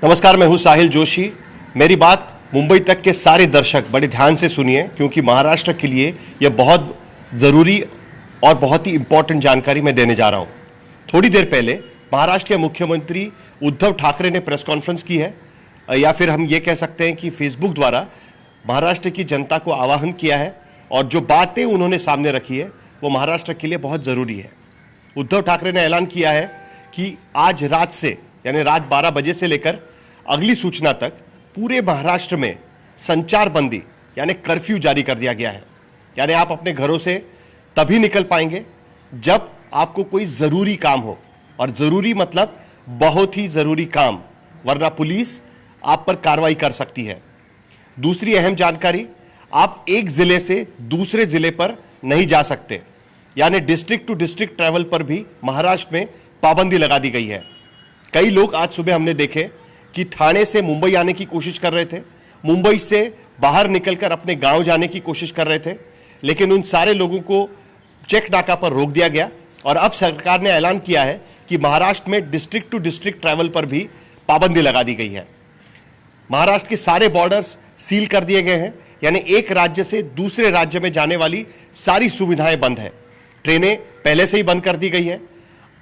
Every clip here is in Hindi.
नमस्कार, मैं हूं साहिल जोशी। मेरी बात मुंबई तक के सारे दर्शक बड़े ध्यान से सुनिए, क्योंकि महाराष्ट्र के लिए यह बहुत ज़रूरी और बहुत ही इंपॉर्टेंट जानकारी मैं देने जा रहा हूं। थोड़ी देर पहले महाराष्ट्र के मुख्यमंत्री उद्धव ठाकरे ने प्रेस कॉन्फ्रेंस की है, या फिर हम ये कह सकते हैं कि फेसबुक द्वारा महाराष्ट्र की जनता को आह्वान किया है, और जो बातें उन्होंने सामने रखी है वो महाराष्ट्र के लिए बहुत ज़रूरी है। उद्धव ठाकरे ने ऐलान किया है कि आज रात से, यानी रात 12 बजे से लेकर अगली सूचना तक पूरे महाराष्ट्र में संचार बंदी यानी कर्फ्यू जारी कर दिया गया है। यानी आप अपने घरों से तभी निकल पाएंगे जब आपको कोई ज़रूरी काम हो, और ज़रूरी मतलब बहुत ही ज़रूरी काम, वरना पुलिस आप पर कार्रवाई कर सकती है। दूसरी अहम जानकारी, आप एक ज़िले से दूसरे ज़िले पर नहीं जा सकते, यानी डिस्ट्रिक्ट टू डिस्ट्रिक्ट ट्रैवल पर भी महाराष्ट्र में पाबंदी लगा दी गई है। कई लोग आज सुबह हमने देखे कि ठाणे से मुंबई आने की कोशिश कर रहे थे, मुंबई से बाहर निकलकर अपने गांव जाने की कोशिश कर रहे थे, लेकिन उन सारे लोगों को चेक नाका पर रोक दिया गया। और अब सरकार ने ऐलान किया है कि महाराष्ट्र में डिस्ट्रिक्ट टू डिस्ट्रिक्ट ट्रैवल पर भी पाबंदी लगा दी गई है। महाराष्ट्र के सारे बॉर्डर्स सील कर दिए गए हैं, यानी एक राज्य से दूसरे राज्य में जाने वाली सारी सुविधाएं बंद है। ट्रेनें पहले से ही बंद कर दी गई है।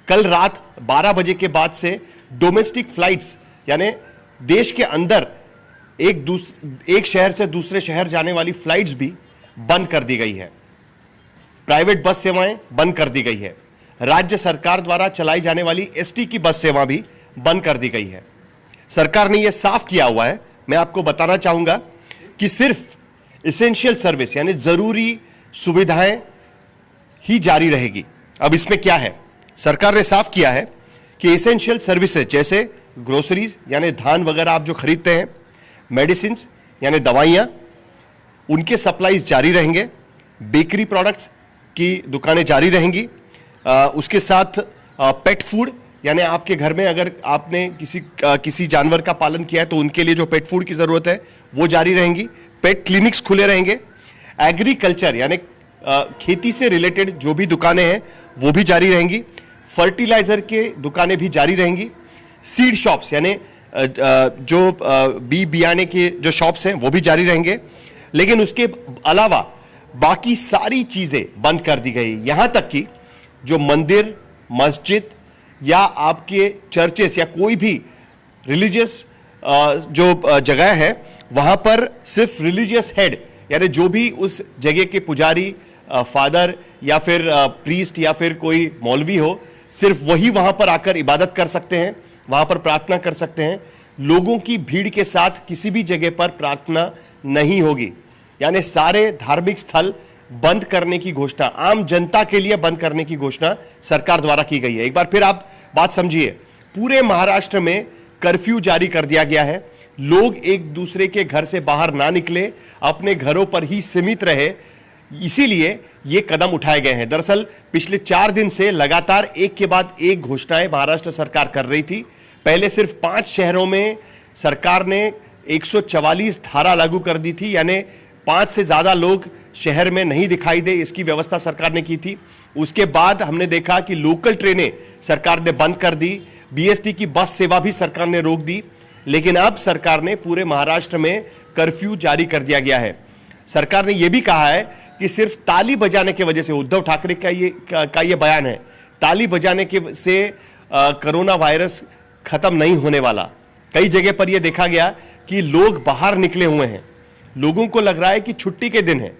कल रात 12 बजे के बाद से डोमेस्टिक फ्लाइट्स, यानी देश के अंदर एक शहर से दूसरे शहर जाने वाली फ्लाइट्स भी बंद कर दी गई है। प्राइवेट बस सेवाएं बंद कर दी गई है। राज्य सरकार द्वारा चलाई जाने वाली एसटी की बस सेवा भी बंद कर दी गई है। सरकार ने यह साफ किया हुआ है, मैं आपको बताना चाहूंगा, कि सिर्फ एसेंशियल सर्विस यानी जरूरी सुविधाएं ही जारी रहेगी। अब इसमें क्या है, सरकार ने साफ किया है कि एसेंशियल सर्विसेज जैसे ग्रोसरीज यानी धान वगैरह आप जो खरीदते हैं, मेडिसिन यानी दवाइयाँ, उनके सप्लाईज जारी रहेंगे। बेकरी प्रोडक्ट्स की दुकानें जारी रहेंगी। उसके साथ पेट फूड, यानी आपके घर में अगर आपने किसी जानवर का पालन किया है तो उनके लिए जो पेट फूड की ज़रूरत है वो जारी रहेंगी। पेट क्लिनिक्स खुले रहेंगे। एग्रीकल्चर यानी खेती से रिलेटेड जो भी दुकानें हैं वो भी जारी रहेंगी। फर्टिलाइजर के दुकानें भी जारी रहेंगी। सीड शॉप्स यानी जो बियाने के जो शॉप्स हैं वो भी जारी रहेंगे। लेकिन उसके अलावा बाकी सारी चीज़ें बंद कर दी गई, यहाँ तक कि जो मंदिर, मस्जिद या आपके चर्चेस या कोई भी रिलीजियस जो जगह है वहाँ पर सिर्फ रिलीजियस हेड यानी जो भी उस जगह के पुजारी, फादर या फिर प्रीस्ट या फिर कोई मौलवी हो, सिर्फ वही वहाँ पर आकर इबादत कर सकते हैं, वहाँ पर प्रार्थना कर सकते हैं। लोगों की भीड़ के साथ किसी भी जगह पर प्रार्थना नहीं होगी। यानी सारे धार्मिक स्थल बंद करने की घोषणा, आम जनता के लिए बंद करने की घोषणा सरकार द्वारा की गई है। एक बार फिर आप बात समझिए, पूरे महाराष्ट्र में कर्फ्यू जारी कर दिया गया है। लोग एक दूसरे के घर से बाहर ना निकले, अपने घरों पर ही सीमित रहे, इसीलिए ये कदम उठाए गए हैं। दरअसल पिछले 4 दिन से लगातार एक के बाद एक घोषणाएं महाराष्ट्र सरकार कर रही थी। पहले सिर्फ 5 शहरों में सरकार ने 144 धारा लागू कर दी थी, यानी 5 से ज्यादा लोग शहर में नहीं दिखाई दे, इसकी व्यवस्था सरकार ने की थी। उसके बाद हमने देखा कि लोकल ट्रेनें सरकार ने बंद कर दी, बीएसटी की बस सेवा भी सरकार ने रोक दी। लेकिन अब सरकार ने पूरे महाराष्ट्र में कर्फ्यू जारी कर दिया गया है। सरकार ने यह भी कहा है कि सिर्फ ताली बजाने की वजह से, उद्धव ठाकरे का ये बयान है, ताली बजाने के से कोरोना वायरस खत्म नहीं होने वाला। कई जगह पर यह देखा गया कि लोग बाहर निकले हुए हैं, लोगों को लग रहा है कि छुट्टी के दिन है।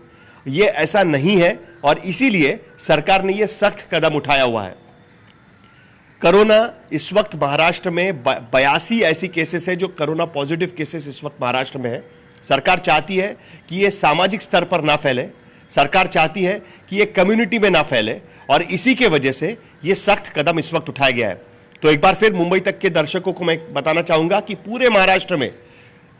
यह ऐसा नहीं है और इसीलिए सरकार ने यह सख्त कदम उठाया हुआ है। कोरोना इस वक्त महाराष्ट्र में 82 ऐसी केसेस है जो कोरोना पॉजिटिव केसेस इस वक्त महाराष्ट्र में है। सरकार चाहती है कि यह सामाजिक स्तर पर ना फैले, सरकार चाहती है कि यह कम्युनिटी में ना फैले, और इसी के वजह से यह सख्त कदम इस वक्त उठाया गया है। तो एक बार फिर मुंबई तक के दर्शकों को मैं बताना चाहूंगा कि पूरे महाराष्ट्र में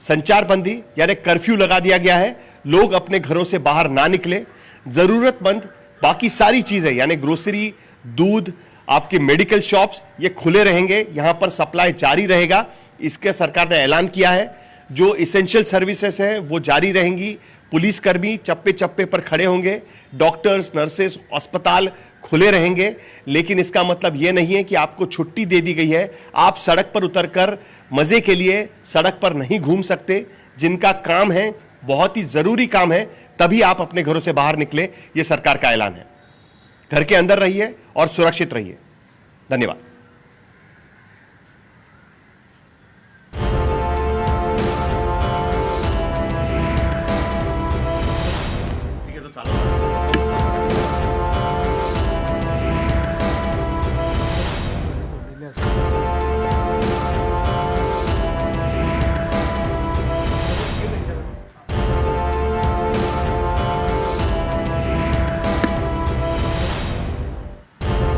संचार बंदी यानी कर्फ्यू लगा दिया गया है। लोग अपने घरों से बाहर ना निकले। जरूरतमंद बाकी सारी चीजें यानी ग्रोसरी, दूध, आपके मेडिकल शॉप्स ये खुले रहेंगे, यहां पर सप्लाई जारी रहेगा, इसके सरकार ने ऐलान किया है। जो इसेंशियल सर्विसेज हैं वो जारी रहेंगी। पुलिसकर्मी चप्पे चप्पे पर खड़े होंगे, डॉक्टर्स, नर्सेस, अस्पताल खुले रहेंगे, लेकिन इसका मतलब यह नहीं है कि आपको छुट्टी दे दी गई है। आप सड़क पर उतरकर मजे के लिए सड़क पर नहीं घूम सकते। जिनका काम है, बहुत ही जरूरी काम है, तभी आप अपने घरों से बाहर निकले। यह सरकार का ऐलान है। घर के अंदर रहिए और सुरक्षित रहिए। धन्यवाद।